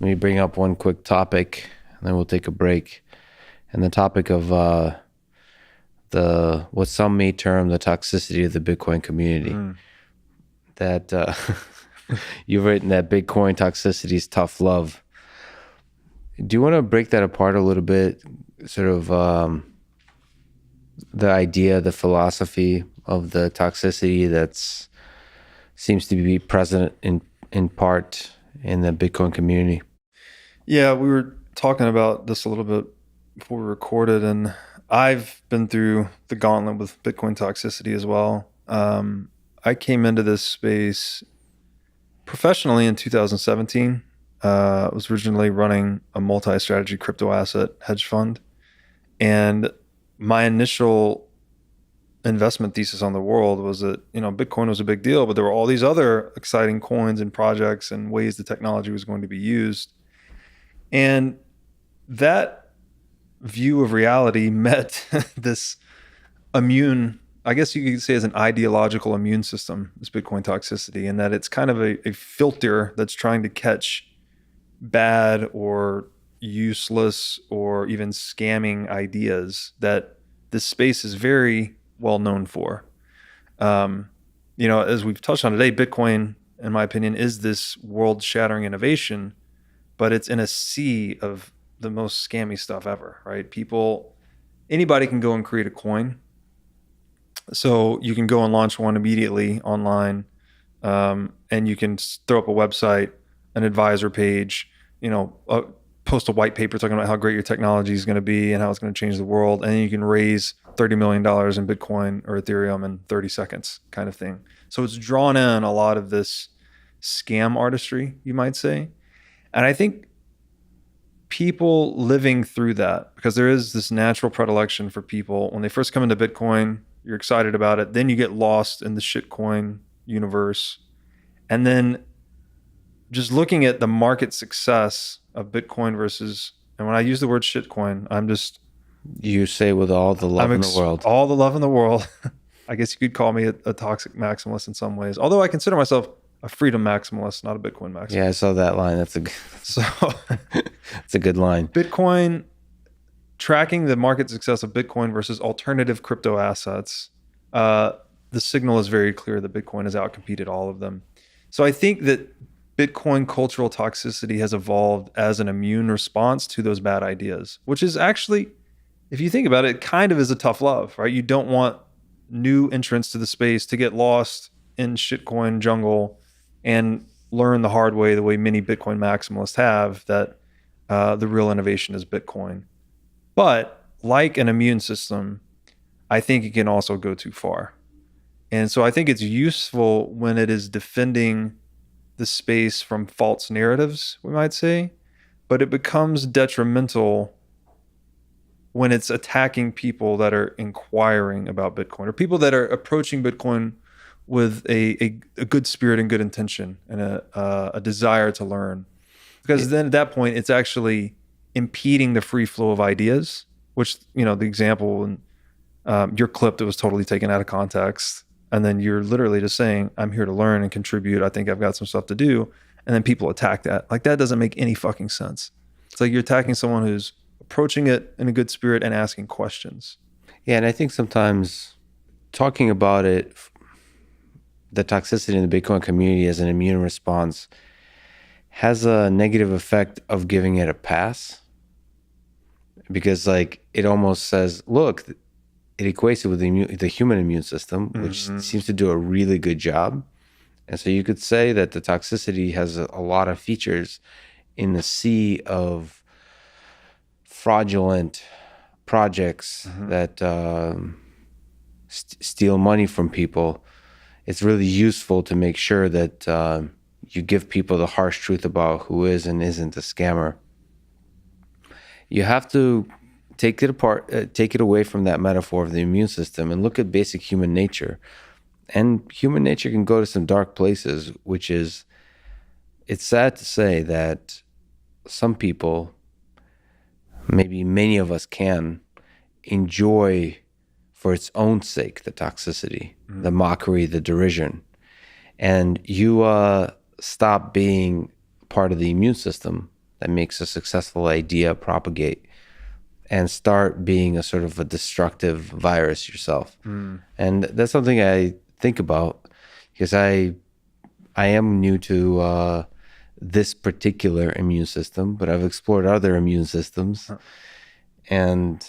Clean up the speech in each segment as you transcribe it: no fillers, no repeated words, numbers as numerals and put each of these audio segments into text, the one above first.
Let me bring up one quick topic, and then we'll take a break. And the topic of the what some may term the toxicity of the Bitcoin community. That you've written that Bitcoin toxicity is tough love. Do you want to break that apart a little bit? Sort of the idea, the philosophy of the toxicity that's seems to be present in part in the Bitcoin community. Yeah, we were talking about this a little bit before we recorded, and I've been through the gauntlet with Bitcoin toxicity as well. I came into this space professionally in 2017. I was originally running a multi-strategy crypto asset hedge fund, and my initial investment thesis on the world was that, Bitcoin was a big deal, but there were all these other exciting coins and projects and ways the technology was going to be used. And that view of reality met this I guess you could say as an ideological immune system, this Bitcoin toxicity, and that it's kind of a filter that's trying to catch bad or useless or even scamming ideas that this space is very well known for. As we've touched on today, Bitcoin, in my opinion, is this world-shattering innovation, but it's in a sea of the most scammy stuff ever, right? Anybody can go and create a coin. So you can go and launch one immediately online, and you can throw up a website, an advisor page, post a white paper talking about how great your technology is going to be and how it's going to change the world. And then you can raise $30 million in Bitcoin or Ethereum in 30 seconds kind of thing. So it's drawn in a lot of this scam artistry, you might say. And I think people living through that, because there is this natural predilection for people when they first come into Bitcoin, you're excited about it. Then you get lost in the shitcoin universe. And then just looking at the market success of Bitcoin versus, and when I use the word shitcoin, You say with all the love in the world. All the love in the world. I guess you could call me a toxic maximalist in some ways. Although I consider myself a freedom maximalist, not a Bitcoin maximalist. Yeah, I saw that line. That's a good line. Bitcoin, tracking the market success of Bitcoin versus alternative crypto assets, the signal is very clear that Bitcoin has outcompeted all of them. So I think that Bitcoin cultural toxicity has evolved as an immune response to those bad ideas, which is actually, if you think about it, kind of is a tough love, right? You don't want new entrants to the space to get lost in shitcoin jungle and learn the hard way, the way many Bitcoin maximalists have, that the real innovation is Bitcoin. But like an immune system, I think it can also go too far. And so I think it's useful when it is defending the space from false narratives, we might say, but it becomes detrimental when it's attacking people that are inquiring about Bitcoin or people that are approaching Bitcoin with a good spirit and good intention and a desire to learn. Because then at that point, it's actually impeding the free flow of ideas, which, the example in your clip that was totally taken out of context. And then you're literally just saying, I'm here to learn and contribute. I think I've got some stuff to do. And then people attack that. Like, that doesn't make any fucking sense. It's like you're attacking someone who's approaching it in a good spirit and asking questions. Yeah, and I think sometimes talking about it, the toxicity in the Bitcoin community as an immune response, has a negative effect of giving it a pass. Because it almost says, look, it equates it with the human immune system, which seems to do a really good job. And so you could say that the toxicity has a lot of features in the sea of fraudulent projects that steal money from people. It's really useful to make sure that you give people the harsh truth about who is and isn't a scammer. You have to take it apart, take it away from that metaphor of the immune system and look at basic human nature. And human nature can go to some dark places, which is, it's sad to say that some people, maybe many of us can, enjoy for its own sake the toxicity, the mockery, the derision. And you stop being part of the immune system that makes a successful idea propagate and start being a sort of a destructive virus yourself. And that's something I think about because I am new to this particular immune system, but I've explored other immune systems. And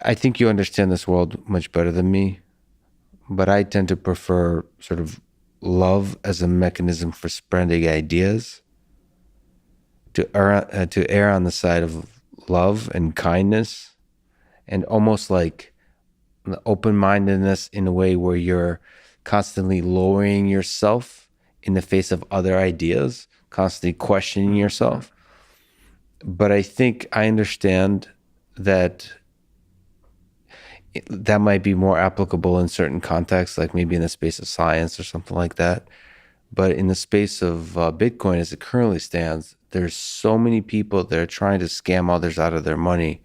I think you understand this world much better than me, but I tend to prefer sort of love as a mechanism for spreading ideas, to err on the side of love and kindness, and almost like open-mindedness in a way where you're constantly lowering yourself in the face of other ideas, constantly questioning yourself. But I think I understand that that might be more applicable in certain contexts, like maybe in the space of science or something like that. But in the space of Bitcoin, as it currently stands, there's so many people that are trying to scam others out of their money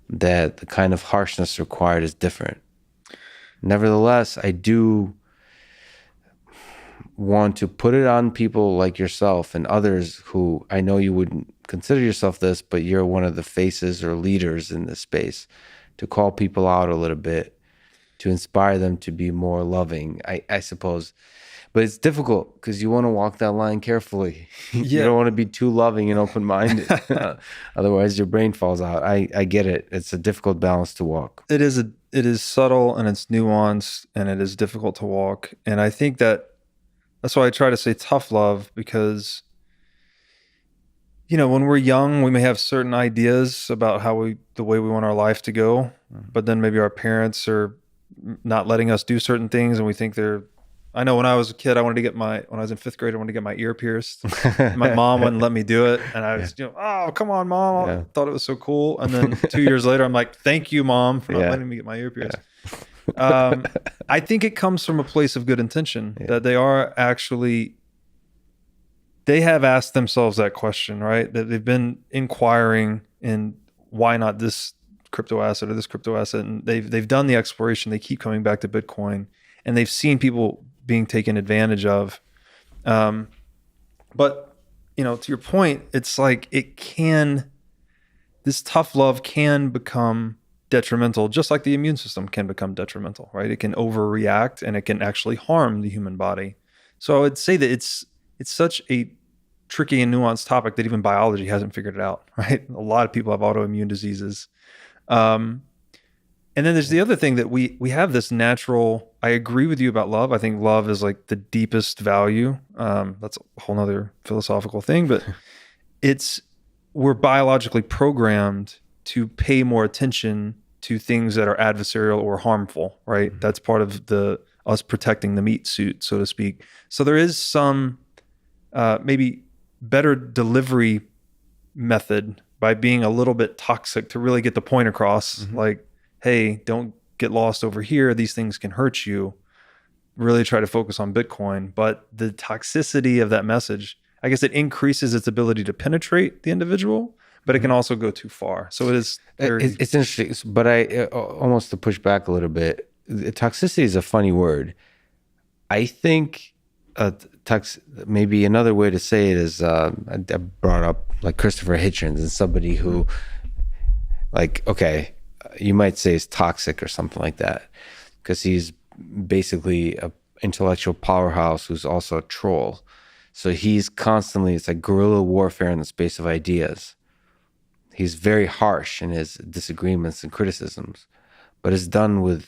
that the kind of harshness required is different. Nevertheless, I do want to put it on people like yourself and others who I know you wouldn't consider yourself this, but you're one of the faces or leaders in this space, to call people out a little bit, to inspire them to be more loving, I suppose. But it's difficult because you want to walk that line carefully. You don't want to be too loving and open-minded. Otherwise, your brain falls out. I get it. It's a difficult balance to walk. It is subtle and it's nuanced and it is difficult to walk. And I think that's why I try to say tough love, because when we're young, we may have certain ideas about the way we want our life to go, but then maybe our parents are not letting us do certain things, and we think I know when I was a kid, when I was in 5th grade, I wanted to get my ear pierced. My mom wouldn't let me do it, and I was, oh, come on, Mom! I thought it was so cool. And then 2 years later, I'm like, thank you, Mom, for not letting me get my ear pierced. I think it comes from a place of good intention, that they are actually. They have asked themselves that question, right? That they've been inquiring in why not this crypto asset or this crypto asset, and they've done the exploration. They keep coming back to Bitcoin, and they've seen people being taken advantage of. But to your point, it's like this tough love can become detrimental, just like the immune system can become detrimental, right? It can overreact and it can actually harm the human body. So I would say that it's such a tricky and nuanced topic that even biology hasn't figured it out, right? A lot of people have autoimmune diseases. And then there's the other thing that we have this natural, I agree with you about love. I think love is like the deepest value. That's a whole nother philosophical thing, but we're biologically programmed to pay more attention to things that are adversarial or harmful, right? Mm-hmm. That's part of us protecting the meat suit, so to speak. So there is some maybe better delivery method by being a little bit toxic to really get the point across. Mm-hmm. Like, hey, don't get lost over here. These things can hurt you. Really try to focus on Bitcoin. But the toxicity of that message, I guess it increases its ability to penetrate the individual, but it can also go too far. So it is it's interesting, but I almost to push back a little bit, toxicity is a funny word. I think maybe another way to say it is I brought up like Christopher Hitchens, and somebody who you might say is toxic or something like that, because he's basically an intellectual powerhouse who's also a troll. So he's constantly, it's like guerrilla warfare in the space of ideas. He's very harsh in his disagreements and criticisms, but it's done with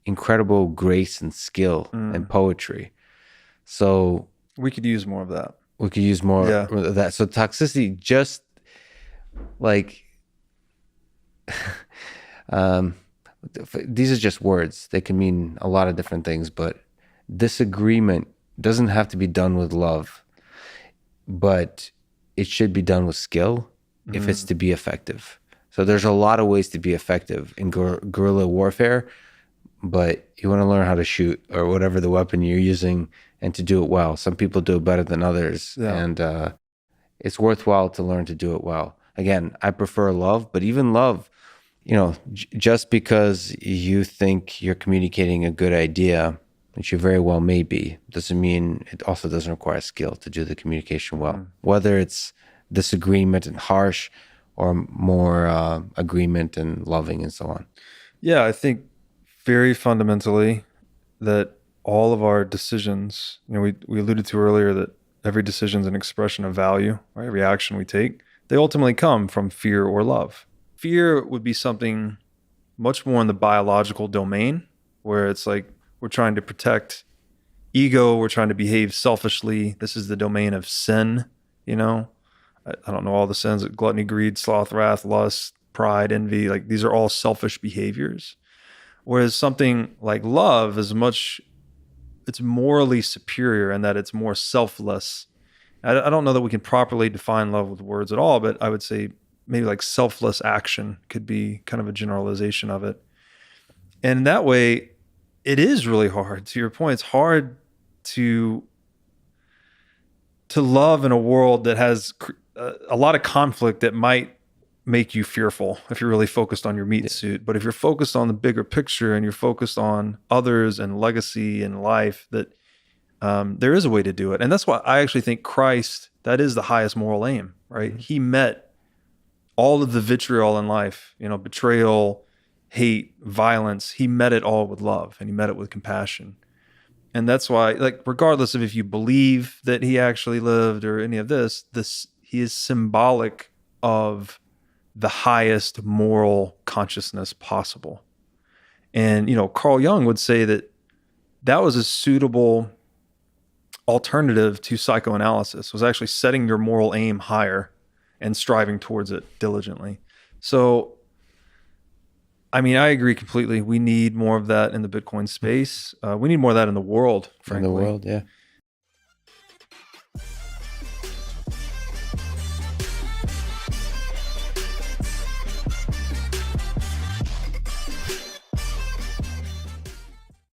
incredible grace and skill and poetry. So we could use more of that. We could use more of that. So toxicity, just like these are just words. They can mean a lot of different things, but disagreement doesn't have to be done with love, but it should be done with skill if it's to be effective. So there's a lot of ways to be effective in guerrilla warfare, but you want to learn how to shoot or whatever the weapon you're using and to do it well. Some people do it better than others, and it's worthwhile to learn to do it well. Again, I prefer love, but even love, just because you think you're communicating a good idea which you very well may be, doesn't mean it also doesn't require skill to do the communication well. Whether it's disagreement and harsh or more agreement and loving and so on. Yeah, I think very fundamentally that all of our decisions, we alluded to earlier that every decision is an expression of value, right? Every action we take, they ultimately come from fear or love. Fear would be something much more in the biological domain, where it's like we're trying to protect ego, we're trying to behave selfishly. This is the domain of sin, I don't know all the sins: gluttony, greed, sloth, wrath, lust, pride, envy. Like, these are all selfish behaviors. Whereas something like love it's morally superior in that it's more selfless. I don't know that we can properly define love with words at all, but I would say maybe like selfless action could be kind of a generalization of it. And that way, it is really hard. To your point, it's hard to love in a world that has a lot of conflict that might make you fearful if you're really focused on your meat suit. But if you're focused on the bigger picture and you're focused on others and legacy and life, that there is a way to do it. And that's why I actually think Christ, that is the highest moral aim, right? Mm-hmm. He met all of the vitriol in life, betrayal, hate, violence. He met it all with love, and he met it with compassion. And that's why, like, regardless of if you believe that he actually lived or any of this, he is symbolic of the highest moral consciousness possible. And, Carl Jung would say that was a suitable alternative to psychoanalysis, was actually setting your moral aim higher and striving towards it diligently. So, I agree completely. We need more of that in the Bitcoin space. We need more of that in the world, frankly. In the world, yeah.